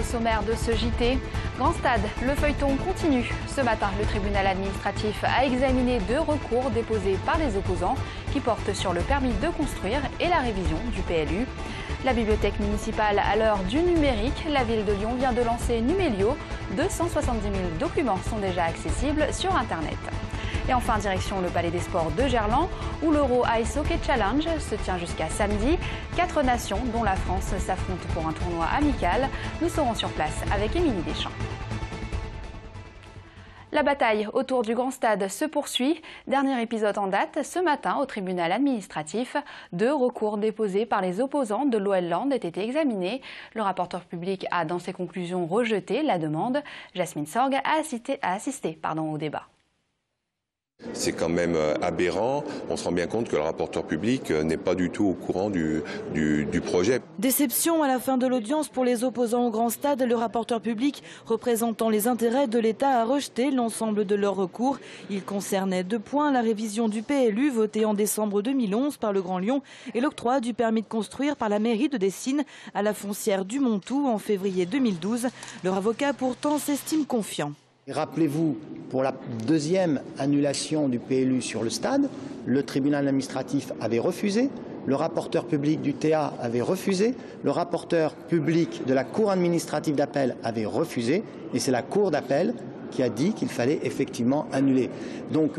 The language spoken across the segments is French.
sommaire de ce JT. Grand Stade, le feuilleton continue. Ce matin, le tribunal administratif a examiné 2 recours déposés par les opposants qui portent sur le permis de construire et la révision du PLU. La bibliothèque municipale à l'heure du numérique, la ville de Lyon vient de lancer Numelio. 270 000 documents sont déjà accessibles sur Internet. Et enfin, direction le Palais des Sports de Gerland, où l'Euro Ice Hockey Challenge se tient jusqu'à samedi. 4 nations, dont la France, s'affrontent pour un tournoi amical. Nous serons sur place avec Émilie Deschamps. La bataille autour du Grand Stade se poursuit. Dernier épisode en date, ce matin au tribunal administratif. 2 recours déposés par les opposants de l'OL Land ont été examinés. Le rapporteur public a, dans ses conclusions, rejeté la demande. Jasmine Sorg a assisté au débat. C'est quand même aberrant. On se rend bien compte que le rapporteur public n'est pas du tout au courant du projet. Déception à la fin de l'audience pour les opposants au Grand Stade. Le rapporteur public, représentant les intérêts de l'État, a rejeté l'ensemble de leurs recours. Il concernait 2 points, la révision du PLU votée en décembre 2011 par le Grand Lyon et l'octroi du permis de construire par la mairie de Dessines à la foncière du Montou en février 2012. Leur avocat pourtant s'estime confiant. Rappelez-vous, pour la 2e annulation du PLU sur le stade, le tribunal administratif avait refusé, le rapporteur public du TA avait refusé, le rapporteur public de la cour administrative d'appel avait refusé, et c'est la cour d'appel qui a dit qu'il fallait effectivement annuler. Donc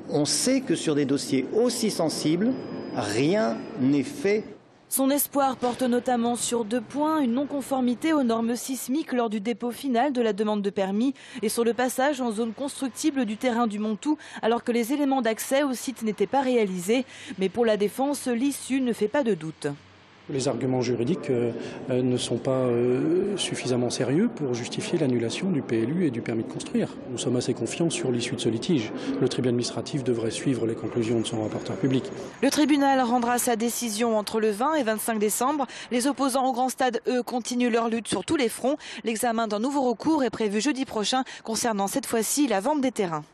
on sait que sur des dossiers aussi sensibles, rien n'est fait. Son espoir porte notamment sur 2 points, une non-conformité aux normes sismiques lors du dépôt final de la demande de permis et sur le passage en zone constructible du terrain du Montou alors que les éléments d'accès au site n'étaient pas réalisés. Mais pour la défense, l'issue ne fait pas de doute. Les arguments juridiques ne sont pas suffisamment sérieux pour justifier l'annulation du PLU et du permis de construire. Nous sommes assez confiants sur l'issue de ce litige. Le tribunal administratif devrait suivre les conclusions de son rapporteur public. Le tribunal rendra sa décision entre le 20 et 25 décembre. Les opposants au Grand Stade, eux, continuent leur lutte sur tous les fronts. L'examen d'un nouveau recours est prévu jeudi prochain concernant cette fois-ci la vente des terrains.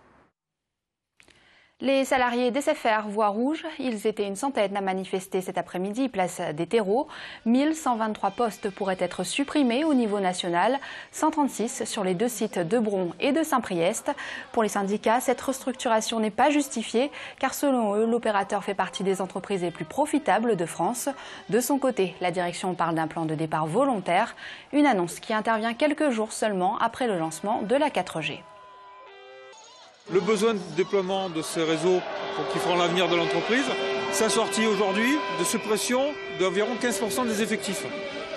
Les salariés d'SFR voient rouge. Ils étaient une centaine à manifester cet après-midi, place des terreaux. 1123 postes pourraient être supprimés au niveau national, 136 sur les 2 sites de Bron et de Saint-Priest. Pour les syndicats, cette restructuration n'est pas justifiée, car selon eux, l'opérateur fait partie des entreprises les plus profitables de France. De son côté, la direction parle d'un plan de départ volontaire, une annonce qui intervient quelques jours seulement après le lancement de la 4G. Le besoin de déploiement de ces réseaux qui feront l'avenir de l'entreprise s'assortit aujourd'hui de suppression d'environ 15% des effectifs.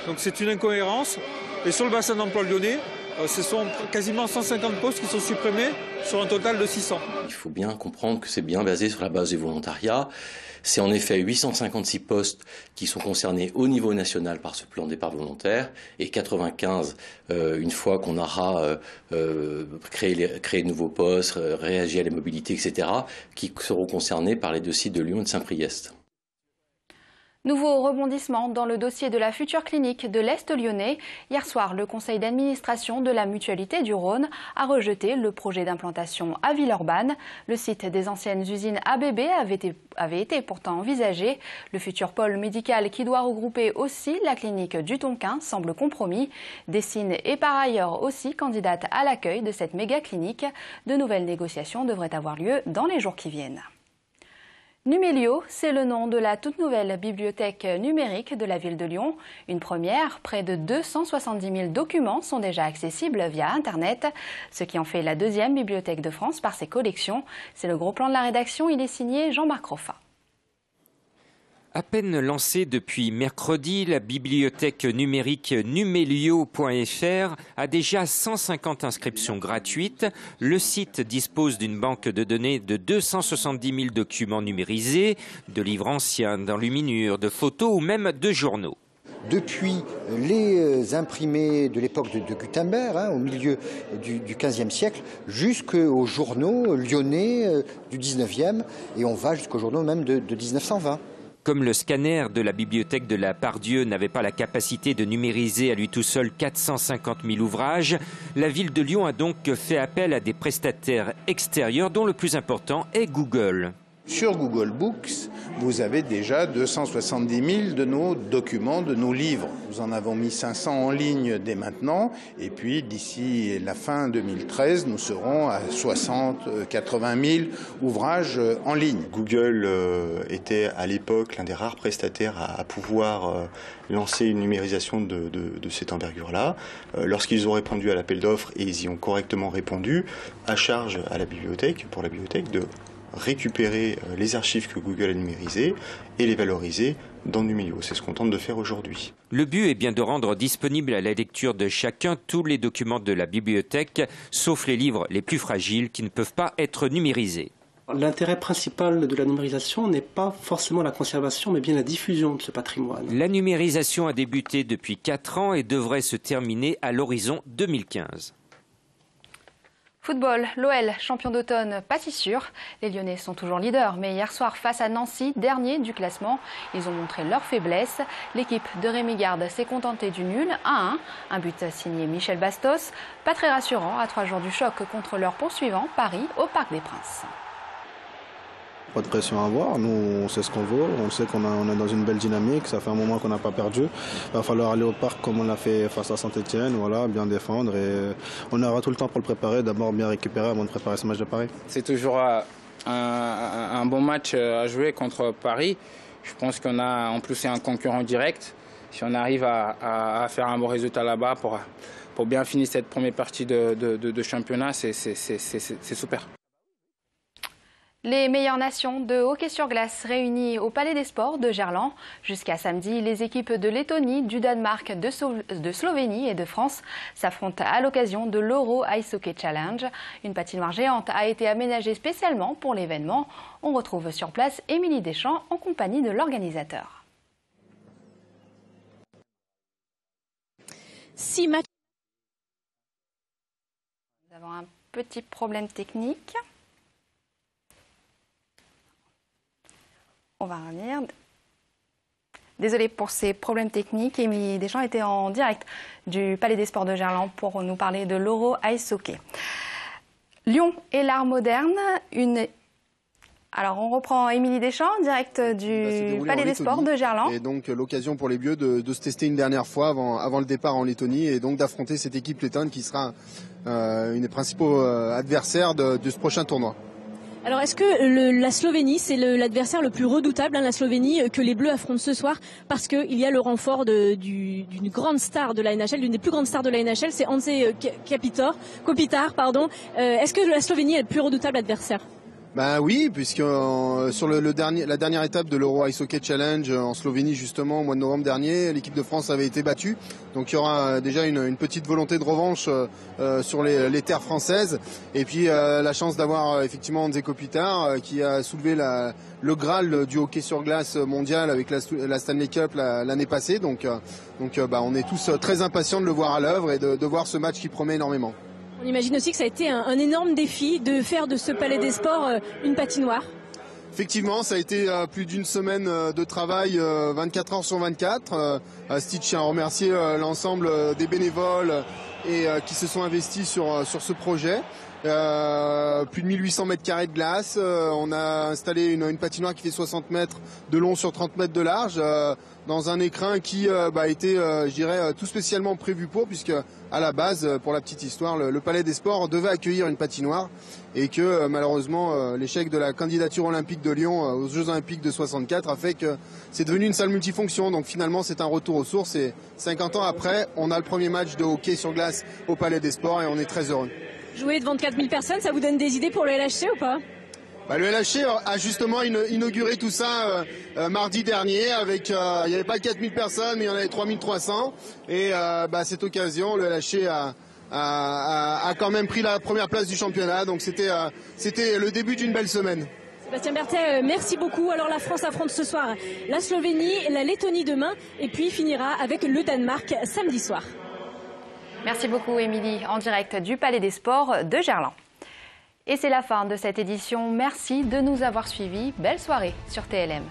Donc c'est une incohérence. Et sur le bassin d'emploi lyonnais, ce sont quasiment 150 postes qui sont supprimés sur un total de 600. Il faut bien comprendre que c'est bien basé sur la base du volontariat. C'est en effet 856 postes qui sont concernés au niveau national par ce plan de départ volontaire et 95 une fois qu'on aura créé de nouveaux postes, réagi à la mobilité, etc., qui seront concernés par les 2 sites de Lyon et de Saint-Priest. Nouveau rebondissement dans le dossier de la future clinique de l'Est lyonnais. Hier soir, le conseil d'administration de la Mutualité du Rhône a rejeté le projet d'implantation à Villeurbanne. Le site des anciennes usines ABB avait été pourtant envisagé. Le futur pôle médical qui doit regrouper aussi la clinique du Tonkin semble compromis. Dessines est par ailleurs aussi candidate à l'accueil de cette méga clinique. De nouvelles négociations devraient avoir lieu dans les jours qui viennent. Numelio, c'est le nom de la toute nouvelle bibliothèque numérique de la ville de Lyon. Une première, près de 270 000 documents sont déjà accessibles via Internet, ce qui en fait la 2e bibliothèque de France par ses collections. C'est le gros plan de la rédaction, il est signé Jean-Marc Roffa. À peine lancée depuis mercredi, la bibliothèque numérique numelio.fr a déjà 150 inscriptions gratuites. Le site dispose d'une banque de données de 270 000 documents numérisés, de livres anciens, d'enluminures, de photos ou même de journaux. Depuis les imprimés de l'époque de Gutenberg, au milieu du XVe siècle, jusqu'aux journaux lyonnais du XIXe, et on va jusqu'aux journaux même de 1920. Comme le scanner de la bibliothèque de la Part-Dieu n'avait pas la capacité de numériser à lui tout seul 450 000 ouvrages, la ville de Lyon a donc fait appel à des prestataires extérieurs dont le plus important est Google. Sur Google Books, vous avez déjà 270 000 de nos documents, de nos livres. Nous en avons mis 500 en ligne dès maintenant. Et puis, d'ici la fin 2013, nous serons à 80 000 ouvrages en ligne. Google était à l'époque l'un des rares prestataires à pouvoir lancer une numérisation de cette envergure-là. Lorsqu'ils ont répondu à l'appel d'offres, et ils y ont correctement répondu, à charge à la bibliothèque, pour la bibliothèque, de récupérer les archives que Google a numérisées et les valoriser dans Numélio. C'est ce qu'on tente de faire aujourd'hui. Le but est bien de rendre disponible à la lecture de chacun tous les documents de la bibliothèque, sauf les livres les plus fragiles qui ne peuvent pas être numérisés. L'intérêt principal de la numérisation n'est pas forcément la conservation, mais bien la diffusion de ce patrimoine. La numérisation a débuté depuis 4 ans et devrait se terminer à l'horizon 2015. Football, l'OL, champion d'automne, pas si sûr. Les Lyonnais sont toujours leaders, mais hier soir face à Nancy, dernier du classement, ils ont montré leur faiblesse. L'équipe de Rémi Garde s'est contentée du nul 1-1. Un but signé Michel Bastos. Pas très rassurant à 3 jours du choc contre leur poursuivant, Paris, au Parc des Princes. Pas de pression à avoir, nous on sait ce qu'on vaut, on sait qu'on est dans une belle dynamique, ça fait un moment qu'on n'a pas perdu. Il va falloir aller au parc comme on l'a fait face à Saint-Etienne, voilà, bien défendre et on aura tout le temps pour le préparer, d'abord bien récupérer avant de préparer ce match de Paris. C'est toujours un bon match à jouer contre Paris. Je pense qu'on a en plus un concurrent direct. Si on arrive à faire un bon résultat là-bas pour bien finir cette première partie de championnat, c'est super. Les meilleures nations de hockey sur glace réunies au Palais des Sports de Gerland. Jusqu'à samedi, les équipes de Lettonie, du Danemark, de Slovénie et de France s'affrontent à l'occasion de l'Euro Ice Hockey Challenge. Une patinoire géante a été aménagée spécialement pour l'événement. On retrouve sur place Émilie Deschamps en compagnie de l'organisateur. 6 matchs. Nous avons un petit problème technique. On va revenir. Désolée pour ces problèmes techniques. Émilie Deschamps était en direct du Palais des Sports de Gerland pour nous parler de l'Euro Ice Hockey. Lyon et l'art moderne, Alors on reprend Émilie Deschamps, direct du Palais des Sports de Gerland. Et donc l'occasion pour les Bleus de se tester une dernière fois avant le départ en Lettonie et donc d'affronter cette équipe lettonne qui sera une des principaux adversaires de ce prochain tournoi. Alors est-ce que la Slovénie, c'est l'adversaire le plus redoutable, la Slovénie, que les Bleus affrontent ce soir, parce qu'il y a le renfort d'une grande star de la NHL, d'une des plus grandes stars de la NHL, c'est Anze Kopitar. Est-ce que la Slovénie est le plus redoutable adversaire ? Ben oui, puisque sur la dernière étape de l'Euro Ice Hockey Challenge en Slovénie justement au mois de novembre dernier, l'équipe de France avait été battue. Donc il y aura déjà une petite volonté de revanche sur les terres françaises. Et puis la chance d'avoir effectivement Anze Kopitar qui a soulevé le Graal du hockey sur glace mondial avec la Stanley Cup l'année passée. Donc on est tous très impatients de le voir à l'œuvre et de voir ce match qui promet énormément. On imagine aussi que ça a été un énorme défi de faire de ce Palais des Sports une patinoire. Effectivement, ça a été plus d'une semaine de travail, 24 heures sur 24. Stitch tient à remercier l'ensemble des bénévoles et qui se sont investis sur ce projet. Plus de 1800 mètres carrés de glace. On a installé une patinoire qui fait 60 mètres de long sur 30 mètres de large. Dans un écrin qui a été, je dirais, tout spécialement prévu puisque à la base, pour la petite histoire, le Palais des Sports devait accueillir une patinoire et que malheureusement l'échec de la candidature olympique de Lyon aux Jeux Olympiques de 64 a fait que c'est devenu une salle multifonction. Donc finalement, c'est un retour aux sources et 50 ans après, on a le premier match de hockey sur glace au Palais des Sports et on est très heureux. Jouer devant 4000 personnes, ça vous donne des idées pour le LHC ou pas ? Le LHC a justement inauguré tout ça mardi dernier avec il n'y avait pas 4000 personnes mais il y en avait 3300 et cette occasion le LHC a quand même pris la première place du championnat donc c'était le début d'une belle semaine. Sébastien Berthet, merci beaucoup. Alors la France affronte ce soir la Slovénie, la Lettonie demain et puis finira avec le Danemark samedi soir. Merci beaucoup Émilie, en direct du Palais des Sports de Gerland. Et c'est la fin de cette édition. Merci de nous avoir suivis. Belle soirée sur TLM.